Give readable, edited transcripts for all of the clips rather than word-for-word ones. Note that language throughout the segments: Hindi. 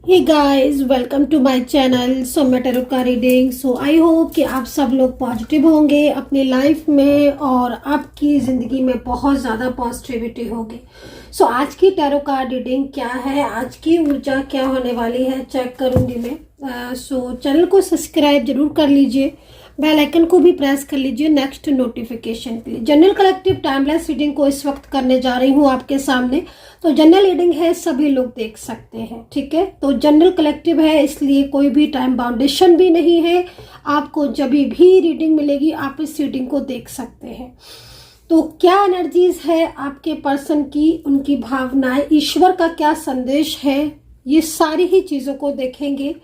Hey guys, welcome to my channel मैं टैरो का रीडिंग। आई होप कि आप सब लोग पॉजिटिव होंगे अपनी लाइफ में और आपकी ज़िंदगी में बहुत ज़्यादा पॉजिटिविटी होगी। आज की टैरो कार्ड रीडिंग क्या है, आज की ऊर्जा क्या होने वाली है, चेक करूंगी मैं। चैनल को सब्सक्राइब जरूर कर लीजिए, बेल आइकन को भी प्रेस कर लीजिए नेक्स्ट नोटिफिकेशन के लिए। जनरल कलेक्टिव टाइमलेस रीडिंग को इस वक्त करने जा रही हूँ आपके सामने। तो जनरल रीडिंग है, सभी लोग देख सकते हैं, ठीक है। तो जनरल कलेक्टिव है, इसलिए कोई भी टाइम बाउंडेशन भी नहीं है। आपको जब भी रीडिंग मिलेगी आप इस रीडिंग को देख सकते हैं। तो क्या एनर्जीज है आपके पर्सन की, उनकी भावनाएं, ईश्वर का क्या संदेश है, ये सारी ही चीज़ों को देखेंगे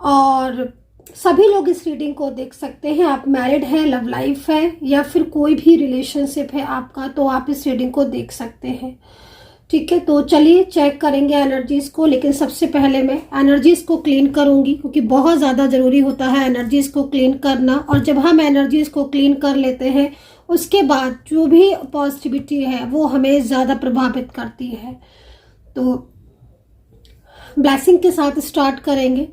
और सभी लोग इस रीडिंग को देख सकते हैं। आप मैरिड हैं, लव लाइफ है या फिर कोई भी रिलेशनशिप है आपका, तो आप इस रीडिंग को देख सकते हैं, ठीक है। तो चलिए चेक करेंगे एनर्जीज को, लेकिन सबसे पहले मैं एनर्जीज को क्लीन करूंगी क्योंकि बहुत ज़्यादा ज़रूरी होता है एनर्जीज को क्लीन करना। और जब हम एनर्जीज को क्लीन कर लेते हैं उसके बाद जो भी पॉजिटिविटी है वो हमें ज़्यादा प्रभावित करती है। तो ब्लेसिंग के साथ स्टार्ट करेंगे।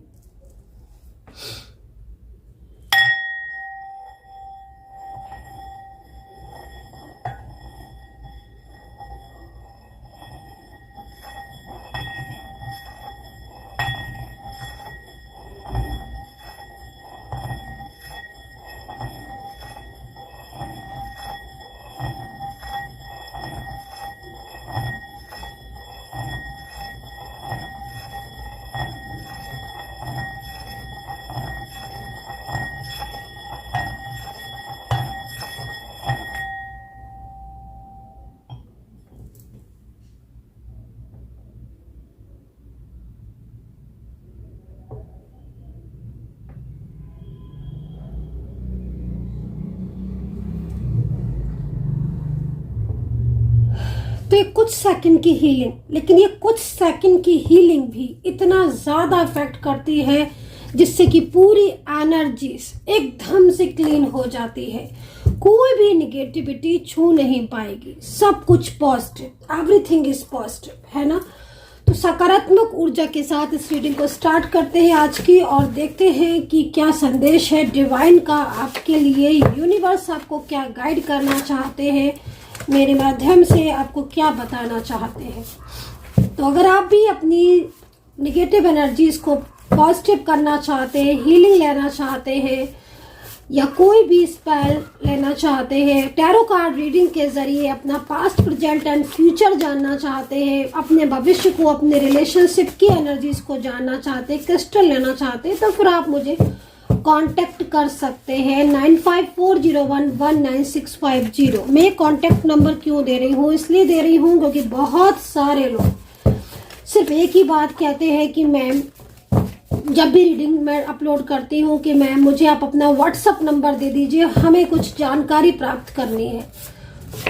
तो ये कुछ सेकंड की हीलिंग, लेकिन ये कुछ सेकंड की हीलिंग भी इतना ज्यादा इफेक्ट करती है जिससे कि पूरी एनर्जीज एकदम से क्लीन हो जाती है। कोई भी निगेटिविटी छू नहीं पाएगी, सब कुछ पॉजिटिव, एवरीथिंग इज पॉजिटिव, है ना। तो सकारात्मक ऊर्जा के साथ इस रीडिंग को स्टार्ट करते हैं आज की और देखते हैं कि क्या संदेश है डिवाइन का आपके लिए। यूनिवर्स आपको क्या गाइड करना चाहते हैं, मेरे माध्यम से आपको क्या बताना चाहते हैं। तो अगर आप भी अपनी निगेटिव एनर्जीज को पॉजिटिव करना चाहते हैं, हीलिंग लेना चाहते हैं या कोई भी स्पेल लेना चाहते हैं, टैरो कार्ड रीडिंग के जरिए अपना पास्ट, प्रेजेंट एंड फ्यूचर जानना चाहते हैं, अपने भविष्य को, अपने रिलेशनशिप की एनर्जीज को जानना चाहते हैं, क्रिस्टल लेना चाहते हैं, तो फिर आप मुझे कांटेक्ट कर सकते हैं 9540119650। मैं कांटेक्ट नंबर क्यों दे रही हूँ, इसलिए दे रही हूँ क्योंकि बहुत सारे लोग सिर्फ एक ही बात कहते हैं कि मैम, जब भी रीडिंग मैं अपलोड करती हूँ कि मैम मुझे आप अपना व्हाट्सएप नंबर दे दीजिए, हमें कुछ जानकारी प्राप्त करनी है।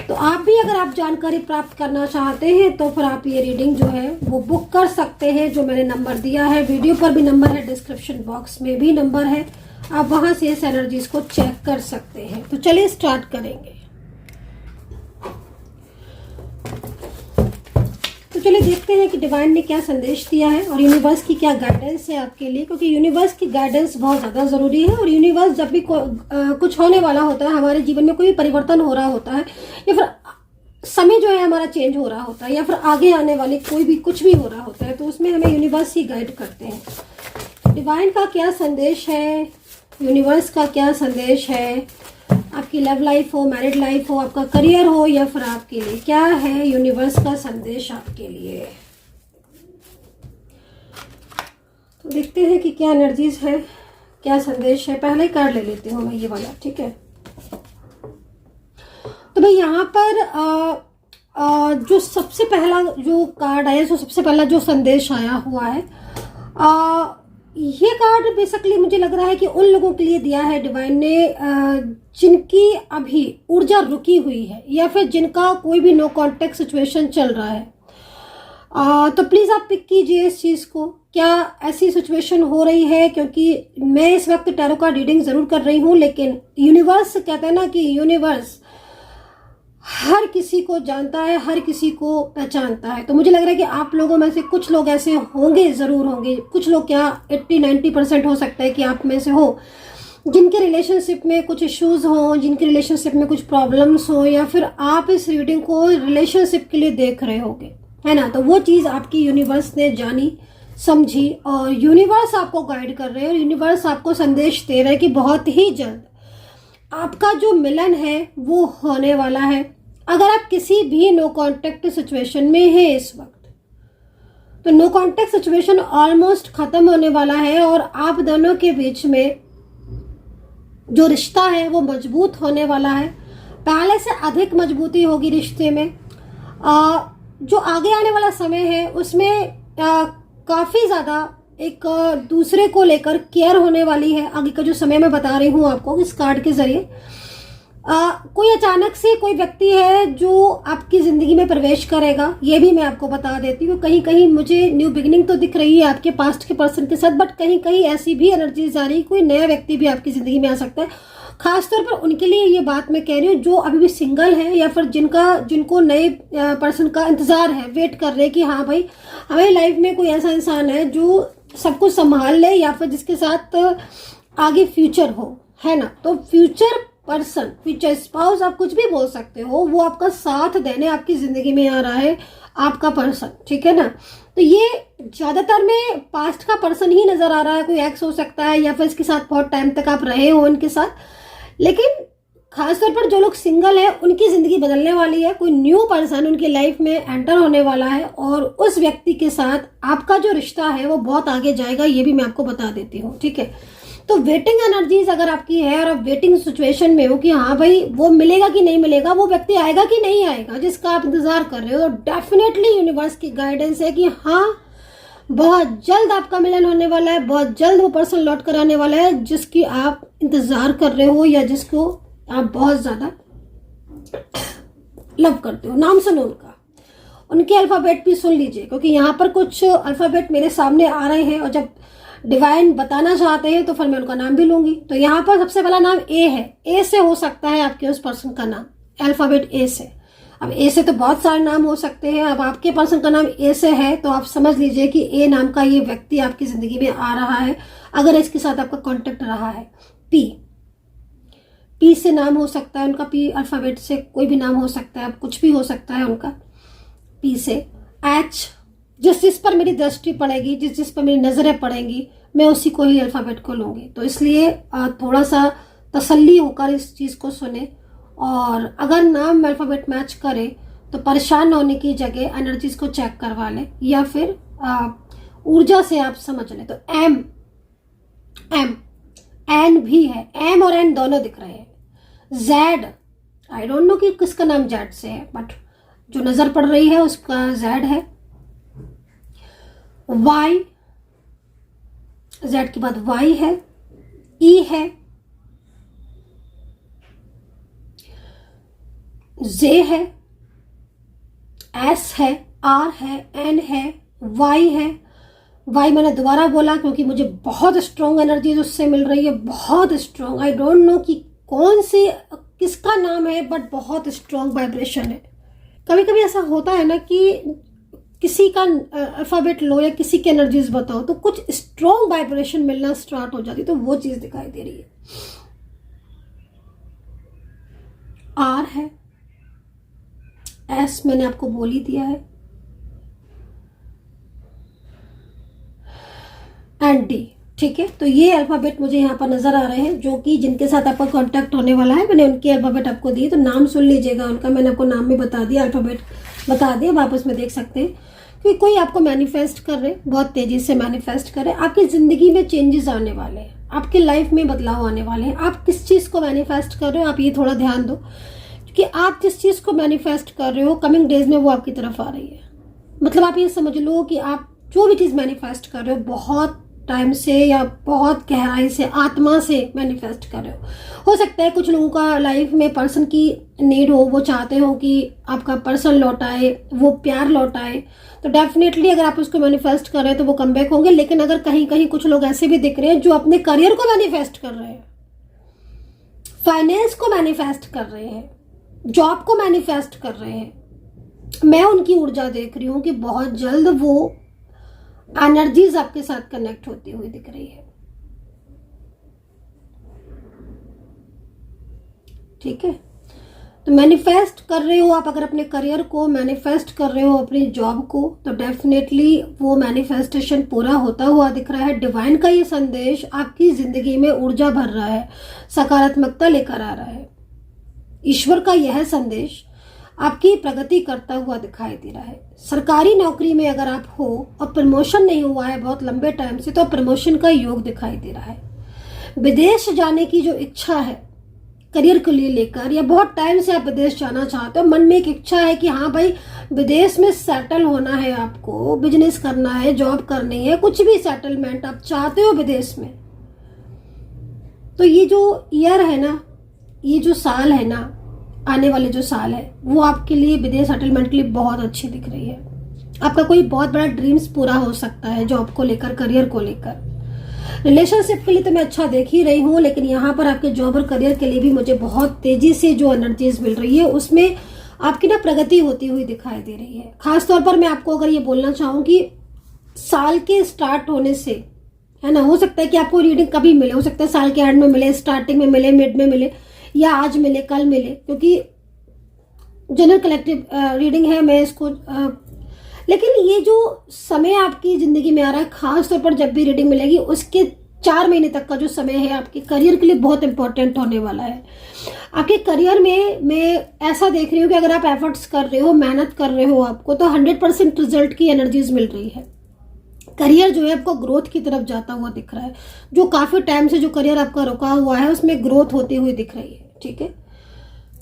तो आप भी अगर आप जानकारी प्राप्त करना चाहते हैं तो फिर आप ये रीडिंग जो है वो बुक कर सकते हैं। जो मैंने नंबर दिया है, वीडियो पर भी नंबर है, डिस्क्रिप्शन बॉक्स में भी नंबर है, आप वहां से इस एनर्जीज को चेक कर सकते हैं। तो चलिए स्टार्ट करेंगे। तो चलिए देखते हैं कि डिवाइन ने क्या संदेश दिया है और यूनिवर्स की क्या गाइडेंस है आपके लिए, क्योंकि यूनिवर्स की गाइडेंस बहुत ज़्यादा ज़रूरी है। और यूनिवर्स जब भी कुछ होने वाला होता है, हमारे जीवन में कोई भी परिवर्तन हो रहा होता है या फिर समय जो है हमारा चेंज हो रहा होता है या फिर आगे आने वाले कोई भी कुछ भी हो रहा होता है, तो उसमें हमें यूनिवर्स ही गाइड करते हैं। डिवाइन का क्या संदेश है, यूनिवर्स का क्या संदेश है, आपकी लव लाइफ हो, मैरिड लाइफ हो, आपका करियर हो या फिर आपके लिए क्या है यूनिवर्स का संदेश आपके लिए। तो देखते हैं कि क्या एनर्जीज है, क्या संदेश है। पहले कार्ड ले लेती हूँ मैं ये वाला, ठीक है। तो भाई यहाँ पर जो सबसे पहला जो कार्ड आया, जो सबसे पहला जो संदेश आया हुआ है, ये कार्ड बेसिकली मुझे लग रहा है कि उन लोगों के लिए दिया है डिवाइन ने जिनकी अभी ऊर्जा रुकी हुई है या फिर जिनका कोई भी नो कांटेक्ट सिचुएशन चल रहा है। तो प्लीज आप पिक कीजिए इस चीज को, क्या ऐसी सिचुएशन हो रही है, क्योंकि मैं इस वक्त टैरो का रीडिंग जरूर कर रही हूँ लेकिन यूनिवर्स कहते हैं ना कि यूनिवर्स हर किसी को जानता है, हर किसी को पहचानता है। तो मुझे लग रहा है कि आप लोगों में से कुछ लोग ऐसे होंगे, ज़रूर होंगे, कुछ लोग क्या 80-90% हो सकता है कि आप में से हो, जिनके रिलेशनशिप में कुछ इश्यूज़ हों, जिनके रिलेशनशिप में कुछ प्रॉब्लम्स हो, या फिर आप इस रीडिंग को रिलेशनशिप के लिए देख रहे होगे, है ना। तो वो चीज़ आपकी यूनिवर्स ने जानी, समझी, और यूनिवर्स आपको गाइड कर रहे हैं, और यूनिवर्स आपको संदेश दे रहे हैं कि बहुत ही जल्द आपका जो मिलन है वो होने वाला है। अगर आप किसी भी नो कांटेक्ट सिचुएशन में हैं इस वक्त, तो नो कांटेक्ट सिचुएशन ऑलमोस्ट खत्म होने वाला है, और आप दोनों के बीच में जो रिश्ता है वो मजबूत होने वाला है। पहले से अधिक मजबूती होगी रिश्ते में। जो आगे आने वाला समय है उसमें काफ़ी ज़्यादा एक दूसरे को लेकर केयर होने वाली है। आगे का जो समय मैं बता रही हूँ आपको इस कार्ड के जरिए, कोई अचानक से कोई व्यक्ति है जो आपकी ज़िंदगी में प्रवेश करेगा, ये भी मैं आपको बता देती हूँ। कहीं कहीं मुझे न्यू बिगिनिंग तो दिख रही है आपके पास्ट के पर्सन के साथ, बट कहीं कहीं ऐसी भी एनर्जीज आ रही है, कोई नया व्यक्ति भी आपकी ज़िंदगी में आ सकता है। खासतौर पर उनके लिए ये बात मैं कह रही हूँ जो अभी भी सिंगल है, या फिर जिनको नए पर्सन का इंतज़ार है, वेट कर रहे हैं कि हाँ भाई हमारी लाइफ में कोई ऐसा इंसान है जो सब कुछ संभाल ले, या फिर जिसके साथ आगे फ्यूचर हो, है ना। तो फ्यूचर पर्सन, फ्यूचर स्पाउस, आप कुछ भी बोल सकते हो, वो आपका साथ देने आपकी जिंदगी में आ रहा है, आपका पर्सन, ठीक है ना। तो ये ज्यादातर में पास्ट का पर्सन ही नजर आ रहा है। कोई एक्स हो सकता है, या फिर इसके साथ बहुत टाइम तक आप रहे हो इनके साथ, लेकिन खासतौर पर जो लोग सिंगल है उनकी जिंदगी बदलने वाली है। कोई न्यू पर्सन उनकी लाइफ में एंटर होने वाला है, और उस व्यक्ति के साथ आपका जो रिश्ता है वो बहुत आगे जाएगा, ये भी मैं आपको बता देती हूँ, ठीक है। तो वेटिंग एनर्जीज अगर आपकी है और आप वेटिंग सिचुएशन में हो कि हाँ भाई वो मिलेगा कि नहीं मिलेगा, वो व्यक्ति आएगा कि नहीं आएगा जिसका आप इंतजार कर रहे हो, तो डेफिनेटली यूनिवर्स की गाइडेंस है कि हाँ बहुत जल्द आपका मिलन होने वाला है, बहुत जल्द वो पर्सन लौट कर आने वाला है जिसकी आप इंतजार कर रहे हो, या जिसको आप बहुत ज्यादा लव करते हो। नाम सुनो उनके अल्फाबेट भी सुन लीजिए, क्योंकि यहाँ पर कुछ अल्फाबेट मेरे सामने आ रहे हैं, और जब डिवाइन बताना चाहते हैं तो फिर मैं उनका नाम भी लूंगी। तो यहाँ पर सबसे पहला नाम ए है। ए से हो सकता है आपके उस पर्सन का नाम, अल्फाबेट ए से। अब ए से तो बहुत सारे नाम हो सकते हैं, अब आपके पर्सन का नाम ए से है तो आप समझ लीजिए कि ए नाम का ये व्यक्ति आपकी जिंदगी में आ रहा है, अगर इसके साथ आपका कॉन्टेक्ट रहा है। पी से नाम हो सकता है उनका, पी अल्फाबेट से कोई भी नाम हो सकता है, अब कुछ भी हो सकता है उनका पी से। एच, जिस पर मेरी दृष्टि पड़ेगी, जिस पर मेरी नजरें पड़ेंगी, मैं उसी को ही अल्फाबेट को लूंगी। तो इसलिए थोड़ा सा तसल्ली होकर इस चीज को सुने, और अगर नाम अल्फाबेट मैच करे तो परेशान होने की जगह एनर्जीज को चेक करवा लें, या फिर ऊर्जा से आप समझ लें। तो एम, एन भी है, एम और एन दोनों दिख रहे हैं। जेड, आई डोंट नो कि किसका नाम जेड से है, बट जो नजर पड़ रही है उसका जेड है। वाई, जेड के बाद वाई है। ई है, जे है, एस है, आर है, एन है, वाई है। वाई मैंने दोबारा बोला क्योंकि मुझे बहुत स्ट्रॉन्ग एनर्जी उससे मिल रही है, बहुत स्ट्रॉन्ग। आई डोंट नो कि कौन से किसका नाम है, बट बहुत स्ट्रॉन्ग वाइब्रेशन है। कभी कभी ऐसा होता है ना कि किसी का अल्फाबेट लो या किसी की एनर्जीज बताओ तो कुछ स्ट्रॉन्ग वाइब्रेशन मिलना स्टार्ट हो जाती, तो वो चीज दिखाई दे रही है। आर है, एस मैंने आपको बोल ही दिया है, एंड डी, ठीक है। तो ये अल्फाबेट मुझे यहाँ पर नजर आ रहे हैं जो कि जिनके साथ आपका कांटेक्ट होने वाला है। मैंने उनके अल्फाबेट आपको दिए, तो नाम सुन लीजिएगा उनका। मैंने आपको नाम भी बता दिया, अल्फाबेट बता दिया, वापस में देख सकते हैं कि कोई आपको मैनिफेस्ट कर रहे, बहुत तेजी से मैनिफेस्ट कर रहे। आपकी जिंदगी में चेंजेस आने वाले हैं, आपकी लाइफ में बदलाव आने वाले हैं। आप किस चीज को मैनिफेस्ट कर रहे हो, आप ये थोड़ा ध्यान दो, क्योंकि आप जिस चीज को मैनिफेस्ट कर रहे हो कमिंग डेज में वो आपकी तरफ आ रही है। मतलब आप ये समझ लो कि आप जो भी चीज मैनिफेस्ट कर रहे हो बहुत टाइम से या बहुत गहराई से, आत्मा से मैनिफेस्ट कर रहे हो सकता है कुछ लोगों का लाइफ में पर्सन की नीड हो, वो चाहते हो कि आपका पर्सन लौट आए, वो प्यार लौट आए, तो डेफिनेटली अगर आप उसको मैनिफेस्ट कर रहे हैं तो वो कमबैक होंगे। लेकिन अगर कहीं कहीं कुछ लोग ऐसे भी दिख रहे हैं जो अपने करियर को मैनिफेस्ट कर रहे हैं, फाइनेंस को मैनिफेस्ट कर रहे हैं, जॉब को मैनिफेस्ट कर रहे हैं, मैं उनकी ऊर्जा देख रही हूं कि बहुत जल्द वो एनर्जीज आपके साथ कनेक्ट होती हुई दिख रही है। ठीक है, तो मैनिफेस्ट कर रहे हो आप, अगर अपने करियर को मैनिफेस्ट कर रहे हो, अपनी जॉब को, तो डेफिनेटली वो मैनिफेस्टेशन पूरा होता हुआ दिख रहा है। डिवाइन का ये संदेश आपकी जिंदगी में ऊर्जा भर रहा है, सकारात्मकता लेकर आ रहा है। ईश्वर का यह संदेश आपकी प्रगति करता हुआ दिखाई दे रहा है। सरकारी नौकरी में अगर आप हो और प्रमोशन नहीं हुआ है बहुत लंबे टाइम से, तो प्रमोशन का योग दिखाई दे रहा है। विदेश जाने की जो इच्छा है करियर के लिए लेकर, या बहुत टाइम से आप विदेश जाना चाहते हो, मन में एक इच्छा है कि हाँ भाई विदेश में सेटल होना है, आपको बिजनेस करना है, जॉब करनी है, कुछ भी सेटलमेंट आप चाहते हो विदेश में, तो ये जो ईयर है ना, ये जो साल है ना, आने वाले जो साल है, वो आपके लिए विदेश सेटलमेंट के लिए बहुत अच्छी दिख रही है। आपका कोई बहुत बड़ा ड्रीम्स पूरा हो सकता है, जॉब को लेकर, करियर को लेकर। रिलेशनशिप के लिए तो मैं अच्छा देख ही रही हूँ, लेकिन यहाँ पर आपके जॉब और करियर के लिए भी मुझे बहुत तेजी से जो एनर्जीज मिल रही है, उसमें आपकी ना प्रगति होती हुई दिखाई दे रही है। खासतौर पर मैं आपको अगर ये बोलना चाहूँ कि साल के स्टार्ट होने से, है ना, हो सकता है कि आपको रीडिंग कभी मिले, हो सकता है साल के एंड में मिले, स्टार्टिंग में मिले, मिड में मिले, या आज मिले, कल मिले, क्योंकि जनरल कलेक्टिव रीडिंग है, मैं इसको लेकिन ये जो समय आपकी जिंदगी में आ रहा है, खास तौर पर जब भी रीडिंग मिलेगी उसके 4 महीने तक का जो समय है आपके करियर के लिए बहुत इंपॉर्टेंट होने वाला है। आपके करियर में मैं ऐसा देख रही हूँ कि अगर आप एफर्ट्स कर रहे हो, मेहनत कर रहे हो, आपको तो 100% रिजल्ट की एनर्जीज मिल रही है। करियर जो है आपको ग्रोथ की तरफ जाता हुआ दिख रहा है। जो काफी टाइम से जो करियर आपका रुका हुआ है उसमें ग्रोथ होती हुई दिख रही है। ठीक है,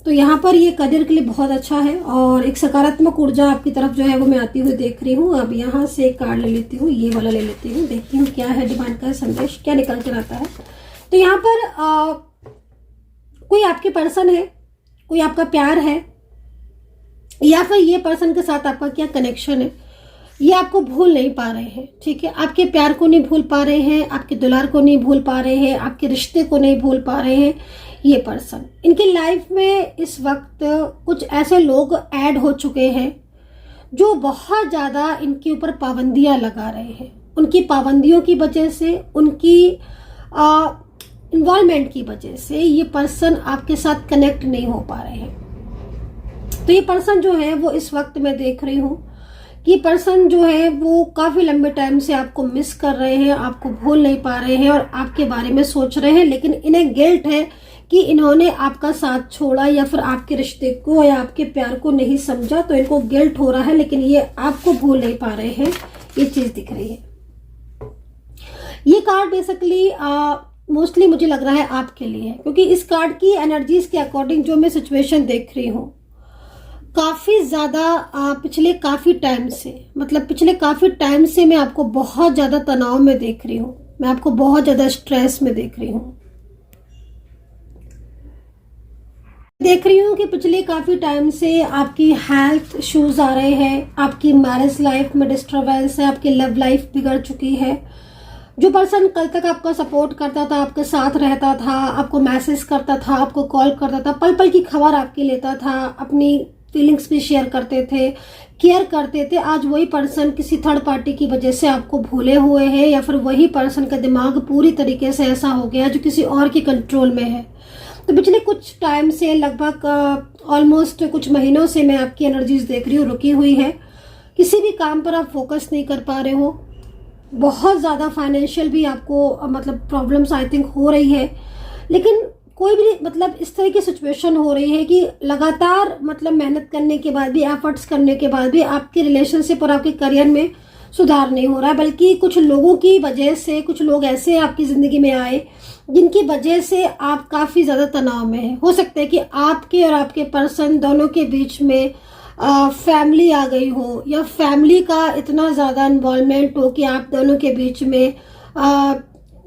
तो यहाँ पर ये करियर के लिए बहुत अच्छा है और एक सकारात्मक ऊर्जा आपकी तरफ जो है वो मैं आती हुई देख रही हूँ। अब यहाँ से एक कार्ड ले लेती हूँ, ये वाला ले लेती हूँ, देखती हूँ क्या है डिवाइन का संदेश, क्या निकल कर आता है। तो यहाँ पर कोई आपके पर्सन है, कोई आपका प्यार है, या फिर ये पर्सन के साथ आपका क्या कनेक्शन है, ये आपको भूल नहीं पा रहे हैं। ठीक है, आपके प्यार को नहीं भूल पा रहे हैं, आपके दुलार को नहीं भूल पा रहे हैं, आपके रिश्ते को नहीं भूल पा रहे हैं। ये पर्सन, इनकी लाइफ में इस वक्त कुछ ऐसे लोग ऐड हो चुके हैं जो बहुत ज़्यादा इनके ऊपर पाबंदियां लगा रहे हैं। उनकी पाबंदियों की वजह से, उनकी इन्वॉल्वमेंट की वजह से ये पर्सन आपके साथ कनेक्ट नहीं हो पा रहे हैं। तो ये पर्सन जो है वो इस वक्त मैं देख रही हूँ कि पर्सन जो है वो काफी लंबे टाइम से आपको मिस कर रहे हैं, आपको भूल नहीं पा रहे हैं और आपके बारे में सोच रहे हैं, लेकिन इन्हें गिल्ट है कि इन्होंने आपका साथ छोड़ा या फिर आपके रिश्ते को या आपके प्यार को नहीं समझा, तो इनको गिल्ट हो रहा है, लेकिन ये आपको भूल नहीं पा रहे हैं। ये चीज दिख रही है। ये कार्ड बेसिकली मोस्टली मुझे लग रहा है आपके लिए है, क्योंकि इस कार्ड की एनर्जीज के अकॉर्डिंग जो मैं सिचुएशन देख रही हूँ, काफी ज्यादा पिछले काफी टाइम से, मतलब पिछले काफी टाइम से मैं आपको बहुत ज्यादा तनाव में देख रही हूँ, मैं आपको बहुत ज्यादा स्ट्रेस में देख रही हूँ। देख रही हूँ कि पिछले काफी टाइम से आपकी हेल्थ इश्यूज आ रहे हैं, आपकी मैरिज लाइफ में डिस्टर्बेंस है, आपकी लव लाइफ बिगड़ चुकी है। जो पर्सन कल तक आपका सपोर्ट करता था, आपके साथ रहता था, आपको मैसेज करता था, आपको कॉल करता था, पल पल की खबर आपकी लेता था, अपनी फीलिंग्स भी शेयर करते थे, केयर करते थे, आज वही पर्सन किसी थर्ड पार्टी की वजह से आपको भूले हुए है, या फिर वही पर्सन का दिमाग पूरी तरीके से ऐसा हो गया जो किसी और के कंट्रोल में है। तो पिछले कुछ टाइम से, लगभग ऑलमोस्ट कुछ महीनों से मैं आपकी एनर्जीज देख रही हूँ रुकी हुई है। किसी भी काम पर आप फोकस नहीं कर पा रहे हो, बहुत ज़्यादा फाइनेंशियल भी आपको मतलब प्रॉब्लम्स आई थिंक हो रही है, लेकिन कोई भी मतलब इस तरह की सिचुएशन हो रही है कि लगातार मतलब मेहनत करने के बाद भी, एफर्ट्स करने के बाद भी आपके रिलेशनशिप और आपके करियर में सुधार नहीं हो रहा है, बल्कि कुछ लोगों की वजह से, कुछ लोग ऐसे आपकी ज़िंदगी में आए जिनकी वजह से आप काफ़ी ज़्यादा तनाव में हैं। हो सकता है कि आपके और आपके पर्सन दोनों के बीच में फैमिली आ गई हो, या फैमिली का इतना ज़्यादा इन्वॉल्वमेंट हो कि आप दोनों के बीच में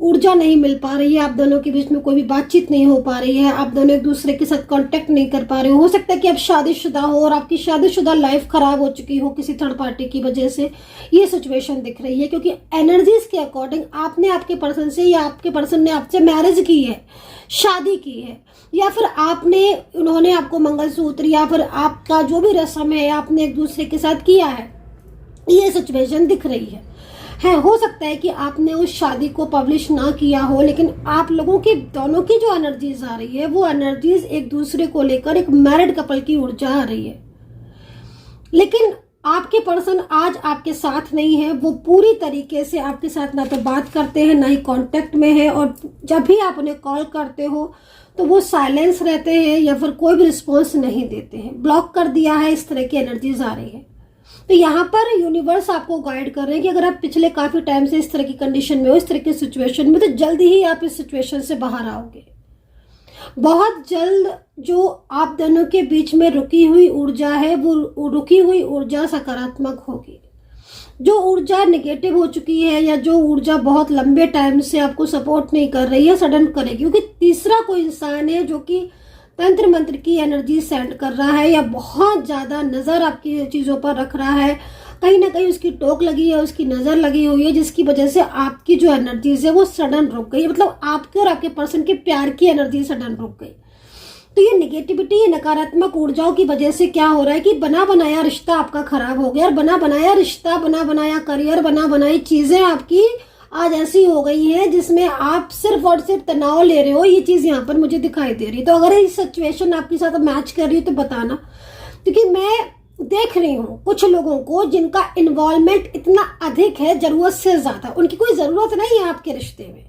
ऊर्जा नहीं मिल पा रही है, आप दोनों के बीच में कोई भी बातचीत नहीं हो पा रही है, आप दोनों एक दूसरे के साथ कांटेक्ट नहीं कर पा रहे हो सकता है कि आप शादीशुदा हो और आपकी शादीशुदा लाइफ खराब हो चुकी हो किसी थर्ड पार्टी की वजह से, ये सिचुएशन दिख रही है। क्योंकि एनर्जीज के अकॉर्डिंग आपने आपके पर्सन से या आपके पर्सन ने आपसे मैरिज की है, शादी की है, या फिर उन्होंने आपको मंगलसूत्र या फिर आपका जो भी रस्म है आपने एक दूसरे के साथ किया है, ये सिचुएशन दिख रही है। हो सकता है कि आपने उस शादी को पब्लिश ना किया हो, लेकिन आप लोगों की दोनों की जो एनर्जीज आ रही है वो एनर्जीज एक दूसरे को लेकर एक मैरिड कपल की ऊर्जा आ रही है। लेकिन आपके पर्सन आज आपके साथ नहीं है, वो पूरी तरीके से आपके साथ ना तो बात करते हैं ना ही कांटेक्ट में है, और जब भी आप उन्हें कॉल करते हो तो वो साइलेंस रहते हैं या फिर कोई भी रिस्पॉन्स नहीं देते हैं, ब्लॉक कर दिया है, इस तरह की एनर्जीज आ रही है। तो यहाँ पर यूनिवर्स आपको गाइड कर रहे हैं कि अगर आप पिछले काफी टाइम से इस तरह की कंडीशन में हो, इस तरह की सिचुएशन में, तो जल्दी ही आप इस सिचुएशन से बाहर आओगे। बहुत जल्द जो आप दोनों के बीच में रुकी हुई ऊर्जा है, वो रुकी हुई ऊर्जा सकारात्मक होगी। जो ऊर्जा नेगेटिव हो चुकी है या जो ऊर्जा बहुत लंबे टाइम से आपको सपोर्ट नहीं कर रही है, सडन करेगी। क्योंकि तीसरा कोई इंसान है जो कि तंत्र मंत्र की एनर्जी सेंड कर रहा है या बहुत ज्यादा नजर आपकी चीजों पर रख रहा है, कहीं ना कहीं उसकी टोक लगी है, उसकी नजर लगी हुई है, जिसकी वजह से आपकी जो एनर्जीज है वो सडन रुक गई। मतलब आपके और आपके पर्सन के प्यार की एनर्जी सडन रुक गई। तो ये निगेटिविटी, ये नकारात्मक ऊर्जाओं की वजह से क्या हो रहा है कि बना बनाया रिश्ता आपका खराब हो गया, और बना बनाया रिश्ता, बना बनाया करियर, बना बनाई चीजें आपकी आज ऐसी हो गई है जिसमें आप सिर्फ और सिर्फ तनाव ले रहे हो। ये चीज यहाँ पर मुझे दिखाई दे रही है। तो अगर ये सिचुएशन आपके साथ मैच कर रही है तो बताना, क्योंकि मैं देख रही हूँ कुछ लोगों को जिनका इन्वॉल्वमेंट इतना अधिक है, जरूरत से ज्यादा। उनकी कोई जरूरत नहीं है आपके रिश्ते में,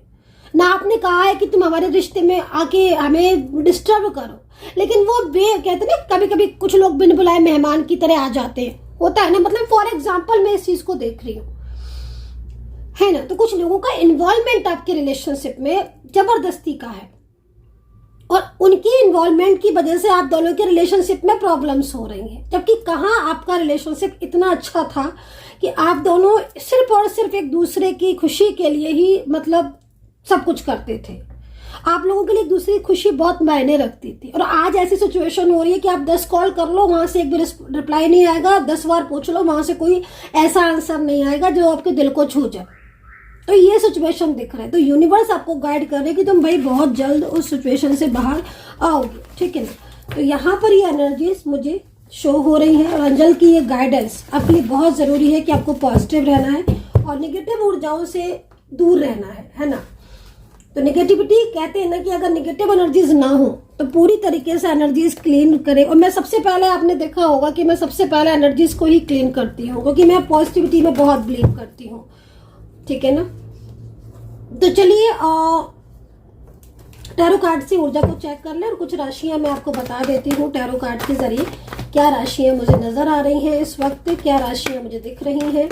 ना आपने कहा है कि तुम हमारे रिश्ते में आके हमें डिस्टर्ब करो, लेकिन वो कहते ना, कभी कभी कुछ लोग बिन बुलाए मेहमान की तरह आ जाते हैं, होता है ना। मतलब फॉर एग्जाम्पल मैं इस चीज को देख रही हूँ, है ना। तो कुछ लोगों का इन्वॉल्वमेंट आपके रिलेशनशिप में जबरदस्ती का है, और उनकी इन्वॉल्वमेंट की वजह से आप दोनों के रिलेशनशिप में प्रॉब्लम्स हो रही हैं। जबकि कहाँ आपका रिलेशनशिप इतना अच्छा था कि आप दोनों सिर्फ और सिर्फ एक दूसरे की खुशी के लिए ही मतलब सब कुछ करते थे। आप लोगों के लिए एक दूसरे की खुशी बहुत मायने रखती थी। और आज ऐसी सिचुएशन हो रही है कि आप 10 कॉल कर लो, वहां से एक भी रिप्लाई नहीं आएगा, 10 बार पूछ लो, वहां से कोई ऐसा आंसर नहीं आएगा जो आपके दिल को छू जाए। तो ये सिचुएशन दिख रहा है। तो यूनिवर्स आपको गाइड कर रहे हैं कि तुम भाई बहुत जल्द उस सिचुएशन से बाहर आओगे, ठीक है ना। तो यहाँ पर ये एनर्जीज मुझे शो हो रही है, और अंजल की ये गाइडेंस आपके लिए बहुत जरूरी है कि आपको पॉजिटिव रहना है और निगेटिव ऊर्जाओं से दूर रहना है ना। तो निगेटिविटी कहते हैं ना कि अगर निगेटिव एनर्जीज ना हो तो पूरी तरीके से एनर्जीज क्लीन करें। और मैं सबसे पहले, आपने देखा होगा कि मैं सबसे पहले एनर्जीज को ही क्लीन करती हूँ, क्योंकि मैं पॉजिटिविटी में बहुत बिलीव करती हूँ, ठीक है ना। तो चलिए टैरो कार्ड से ऊर्जा को चेक कर ले, और कुछ राशियां मैं आपको बता देती हूँ टैरो कार्ड के जरिए क्या राशियां मुझे नजर आ रही हैं इस वक्त, क्या राशियां मुझे दिख रही हैं।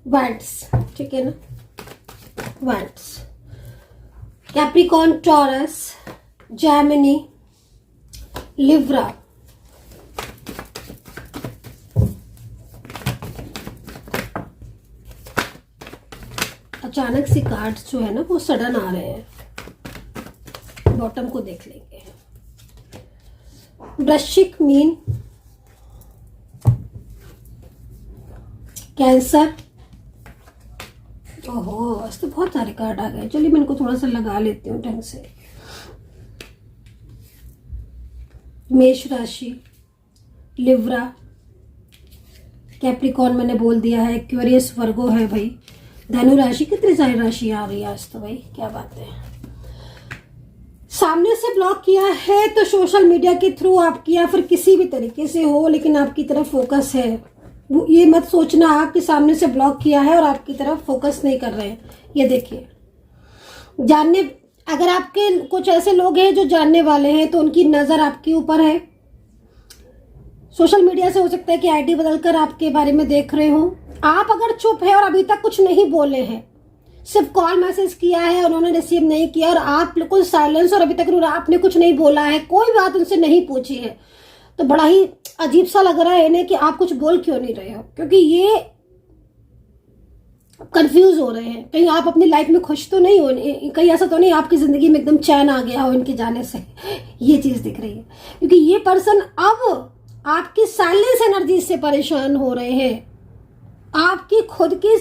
वैंड्स, ठीक है ना, wands, Capricorn, taurus, Gemini, Libra, अचानक से कार्ड्स जो है ना वो सडन आ रहे हैं। बॉटम को देख लेंगे। वृश्चिक, मीन, कैंसर। ओहो, आज तो बहुत सारे कार्ड आ गए। चलिए मैं इनको थोड़ा सा लगा लेती हूँ ढंग से। मेष राशि, लिब्रा, कैप्रिकॉर्न मैंने बोल दिया है, एक्वेरियस, वर्गो है भाई, धनु राशि। कितनी सारी राशि आ रही है आज तो भाई, क्या बात है। सामने से ब्लॉक किया है तो सोशल मीडिया के थ्रू आपकी या फिर किसी भी तरीके से हो, लेकिन आपकी तरफ फोकस है। ये मत सोचना आपके सामने से ब्लॉक किया है और आपकी तरफ फोकस नहीं कर रहे हैं। ये देखिए, जानने, अगर आपके कुछ ऐसे लोग हैं जो जानने वाले हैं तो उनकी नजर आपके ऊपर है। सोशल मीडिया से हो सकता है कि आईडी बदलकर आपके बारे में देख रहे हो। आप अगर चुप है और अभी तक कुछ नहीं बोले हैं, सिर्फ कॉल मैसेज किया है, उन्होंने रिसीव नहीं किया और आप बिल्कुल साइलेंस, और अभी तक आपने कुछ नहीं बोला है, कोई बात उनसे नहीं पूछी है, तो बड़ा ही अजीब सा लग रहा है इन्हें कि आप कुछ बोल क्यों नहीं रहे हो। क्योंकि ये कंफ्यूज हो रहे हैं, कहीं आप अपनी लाइफ में खुश तो नहीं हो, कहीं ऐसा तो नहीं आपकी जिंदगी में एकदम चैन आ गया हो इनके जाने से। ये चीज दिख रही है, क्योंकि ये पर्सन अब आपकी साइलेंस एनर्जी से परेशान हो रहे हैं। आपकी खुद की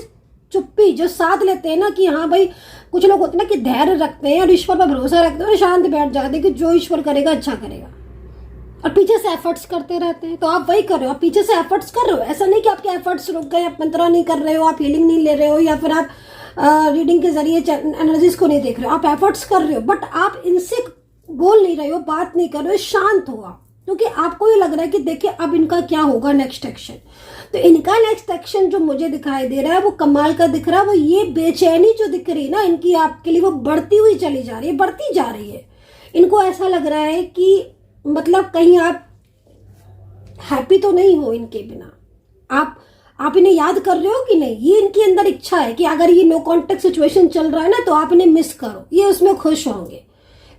चुप्पी जो साथ लेते हैं ना, कि हाँ भाई, कुछ लोग होते हैं ना कि धैर्य रखते हैं और ईश्वर पर भरोसा रखते हैं और शांत बैठ जाते हैं कि जो ईश्वर करेगा अच्छा करेगा, और पीछे से एफर्ट्स करते रहते हैं। तो आप वही कर रहे हो, आप पीछे से एफर्ट्स कर रहे हो। ऐसा नहीं कि आपके एफर्ट्स रुक गए, आप मंत्रा नहीं कर रहे हो, आप हीलिंग नहीं ले रहे हो, या फिर आप रीडिंग के जरिए एनर्जीज को नहीं देख रहे हो, आप एफर्ट्स कर रहे हो, बट आप इनसे बोल नहीं रहे हो, बात नहीं कर रहे हो, शांत हो आप, क्योंकि आपको ये लग रहा है कि देखिए अब इनका क्या होगा नेक्स्ट एक्शन। तो इनका नेक्स्ट एक्शन जो मुझे दिखाई दे रहा है वो कमाल का दिख रहा है। वो ये बेचैनी जो दिख रही है ना इनकी आपके लिए, वो बढ़ती हुई चली जा रही है, बढ़ती जा रही है। इनको ऐसा लग रहा है कि मतलब कहीं आप हैप्पी तो नहीं हो इनके बिना, आप इन्हें याद कर रहे हो कि नहीं। ये इनके अंदर इच्छा है कि अगर ये नो कॉन्टेक्ट सिचुएशन चल रहा है ना, तो आप इन्हें मिस करो, ये उसमें खुश होंगे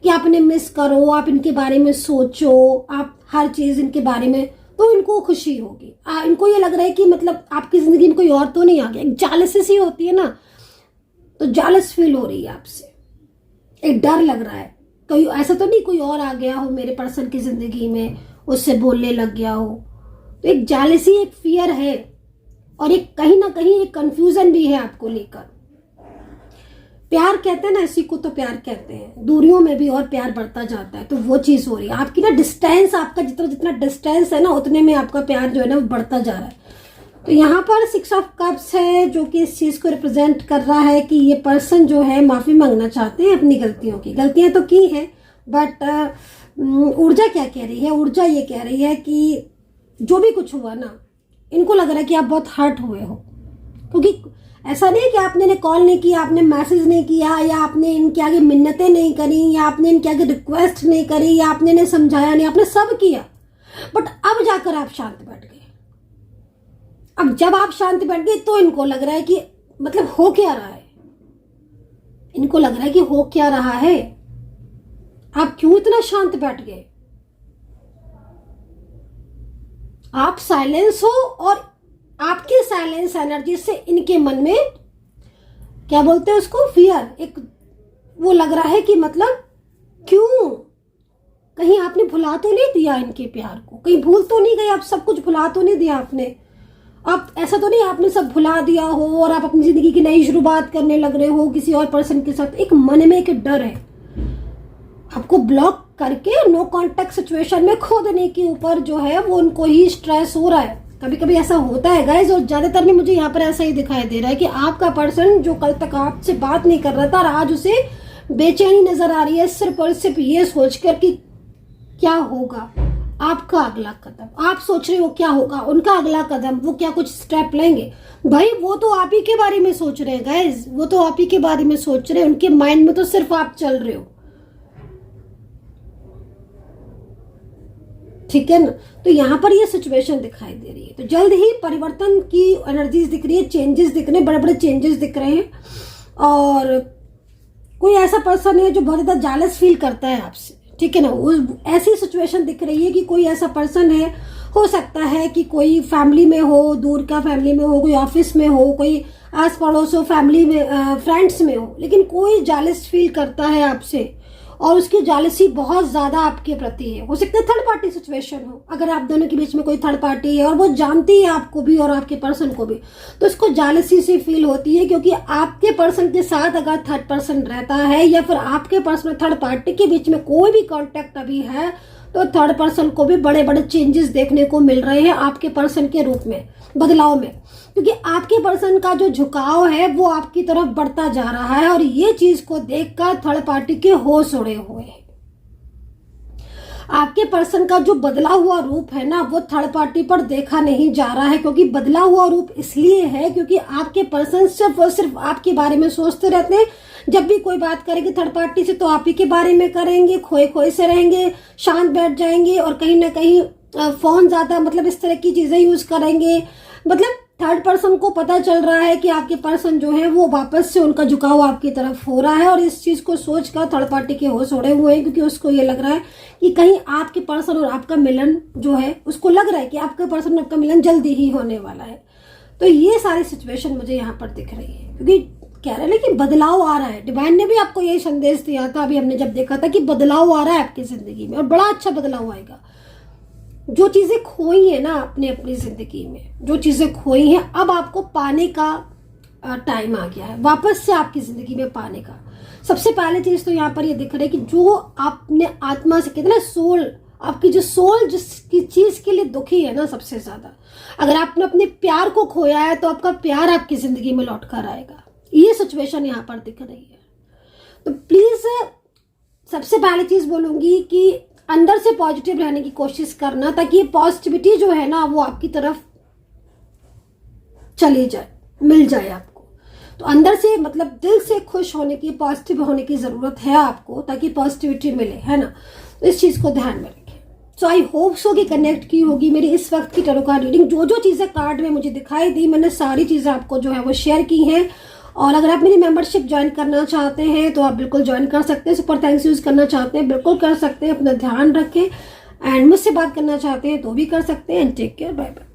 कि आप इन्हें मिस करो, आप इनके बारे में सोचो, आप हर चीज इनके बारे में, तो इनको खुशी होगी। इनको ये लग रहा है कि मतलब आपकी जिंदगी में कोई और तो नहीं आ गया। एक जालसी सी होती है ना, तो जालस फील हो रही है आपसे, एक डर लग रहा है, कोई ऐसा तो नहीं कोई और आ गया हो मेरे पर्सन की जिंदगी में, उससे बोलने लग गया हो। तो एक जालसी, एक फियर है, और एक कहीं ना कहीं एक कंफ्यूजन भी है आपको लेकर। प्यार कहते हैं ना, इसी को तो प्यार कहते हैं, दूरियों में भी और प्यार बढ़ता जाता है। तो वो चीज हो रही है आपकी ना, डिस्टेंस आपका जितना जितना डिस्टेंस है ना, उतने में आपका प्यार जो है ना वो बढ़ता जा रहा है। तो यहाँ पर 6 ऑफ कप्स है, जो कि इस चीज को रिप्रेजेंट कर रहा है कि ये पर्सन जो है माफी मांगना चाहते हैं अपनी गलतियों की। गलतियां तो की है, बट ऊर्जा क्या कह रही है, ऊर्जा ये कह रही है कि जो भी कुछ हुआ ना, इनको लग रहा है कि आप बहुत हर्ट हुए हो, क्योंकि ऐसा नहीं है कि आपने इन्हें कॉल नहीं किया, आपने मैसेज नहीं किया, या आपने इनके आगे मिन्नतें नहीं करी, या आपने इनके आगे रिक्वेस्ट नहीं करी, या आपने इन्हें समझाया नहीं, आपने सब किया, बट अब जाकर आप शांत बैठ गए। अब जब आप शांत बैठ गए तो इनको लग रहा है कि मतलब हो क्या रहा है, इनको लग रहा है कि हो क्या रहा है, आप क्यों इतना शांत बैठ गए। आप साइलेंस हो, और आपके साइलेंस एनर्जी से इनके मन में क्या बोलते हैं उसको, फियर, एक वो लग रहा है कि मतलब क्यों, कहीं आपने भुला तो नहीं दिया इनके प्यार को, कहीं भूल तो नहीं गए आप, सब कुछ भुला तो नहीं दिया आपने। आप ऐसा तो नहीं आपने सब भुला दिया हो और आप अपनी जिंदगी की नई शुरुआत करने लग रहे हो किसी और पर्सन के साथ। एक मन में एक डर है, आपको ब्लॉक करके नो कांटेक्ट सिचुएशन में खो देने के ऊपर जो है वो उनको ही स्ट्रेस हो रहा है। कभी कभी ऐसा होता है गाइज, और ज्यादातर में मुझे यहाँ पर ऐसा ही दिखाई दे रहा है कि आपका पर्सन जो कल तक आपसे बात नहीं कर रहा था और आज उसे बेचैनी नजर आ रही है, सिर्फ और सिर्फ ये सोचकर कि क्या होगा आपका अगला कदम। आप सोच रहे हो क्या होगा उनका अगला कदम, वो क्या कुछ स्टेप लेंगे। भाई वो तो आप ही के बारे में सोच रहे हैं गाइज, वो तो आप ही के बारे में सोच रहे हैं, उनके माइंड में तो सिर्फ आप चल रहे हो, ठीक है ना। तो यहाँ पर ये सिचुएशन दिखाई दे रही है। तो जल्द ही परिवर्तन की एनर्जीज दिख रही है, चेंजेस दिख रहे हैं, बड़े बड़े चेंजेस दिख रहे हैं। और कोई ऐसा पर्सन है जो बहुत ज्यादा जालस फील करता है आपसे, ठीक है ना। ऐसी सिचुएशन दिख रही है कि कोई ऐसा पर्सन है, हो सकता है कि कोई फैमिली में हो, दूर का फैमिली में हो, कोई ऑफिस में हो, कोई आस पड़ोस हो, फैमिली में फ्रेंड्स में हो, लेकिन कोई जालस फील करता है आपसे और उसकी जालसी बहुत ज्यादा आपके प्रति है। हो सकता है थर्ड पार्टी सिचुएशन हो, अगर आप दोनों के बीच में कोई थर्ड पार्टी है और वो जानती है आपको भी और आपके पर्सन को भी, तो इसको जालसी से फील होती है। क्योंकि आपके पर्सन के साथ अगर थर्ड पर्सन रहता है या फिर आपके पर्सन थर्ड पार्टी के बीच में कोई भी कॉन्टेक्ट अभी है, तो थर्ड पर्सन को भी बड़े बड़े चेंजेस देखने को मिल रहे हैं आपके पर्सन के रूप में, बदलाव में। क्योंकि आपके पर्सन का जो झुकाव है वो आपकी तरफ बढ़ता जा रहा है और ये चीज को देखकर थर्ड पार्टी के होश उड़े हुए हैं। आपके पर्सन का जो बदला हुआ रूप है ना, वो थर्ड पार्टी पर देखा नहीं जा रहा है। क्योंकि बदला हुआ रूप इसलिए है क्योंकि आपके पर्सन सिर्फ और सिर्फ आपके बारे में सोचते रहते हैं। जब भी कोई बात करेंगे थर्ड पार्टी से तो आप ही के बारे में करेंगे, खोए खोए से रहेंगे, शांत बैठ जाएंगे और कहीं ना कहीं फोन ज्यादा मतलब इस तरह की चीजें यूज करेंगे। मतलब थर्ड पर्सन को पता चल रहा है कि आपके पर्सन जो है वो वापस से उनका झुकाव आपकी तरफ हो रहा है और इस चीज को सोचकर थर्ड पार्टी के होश उड़े हुए हैं। क्योंकि उसको ये लग रहा है कि कहीं आपके पर्सन और आपका मिलन जो है, उसको लग रहा है कि आपके पर्सन और आपका मिलन जल्दी ही होने वाला है। तो ये सारी सिचुएशन मुझे यहाँ पर दिख रही है। क्योंकि कह रहे हैं ना कि बदलाव आ रहा है। डिवाइन ने भी आपको यही संदेश दिया था अभी हमने जब देखा था कि बदलाव आ रहा है आपकी जिंदगी में और बड़ा अच्छा बदलाव आएगा। जो चीजें खोई है ना आपने अपनी जिंदगी में, जो चीजें खोई हैं अब आपको पाने का टाइम आ गया है, वापस से आपकी जिंदगी में पाने का। सबसे पहले चीज तो यहाँ पर ये दिख रहा है कि जो आपने आत्मा से कहते ना सोल, आपकी जो सोल जिसकी चीज के लिए दुखी है ना सबसे ज्यादा, अगर आपने अपने प्यार को खोया है तो आपका प्यार आपकी जिंदगी में लौट कर आएगा। ये सिचुएशन यहाँ पर दिख रही है। तो प्लीज सबसे पहली चीज बोलूंगी कि अंदर से पॉजिटिव रहने की कोशिश करना, ताकि ये पॉजिटिविटी जो है ना वो आपकी तरफ चली जाए, मिल जाए आपको। तो अंदर से मतलब दिल से खुश होने की, पॉजिटिव होने की जरूरत है आपको, ताकि पॉजिटिविटी मिले, है ना। तो इस चीज को ध्यान में रखें। सो आई होप सो कि कनेक्ट की होगी मेरी इस वक्त की टैरो कार्ड रीडिंग। जो जो चीजें कार्ड में मुझे दिखाई दी मैंने सारी चीजें आपको जो है वो शेयर की हैं। और अगर आप मेरी मेंबरशिप ज्वाइन करना चाहते हैं तो आप बिल्कुल ज्वाइन कर सकते हैं। सुपर थैंक्स यूज करना चाहते हैं बिल्कुल कर सकते हैं। अपना ध्यान रखें एंड मुझसे बात करना चाहते हैं तो भी कर सकते हैं। And take care, bye bye.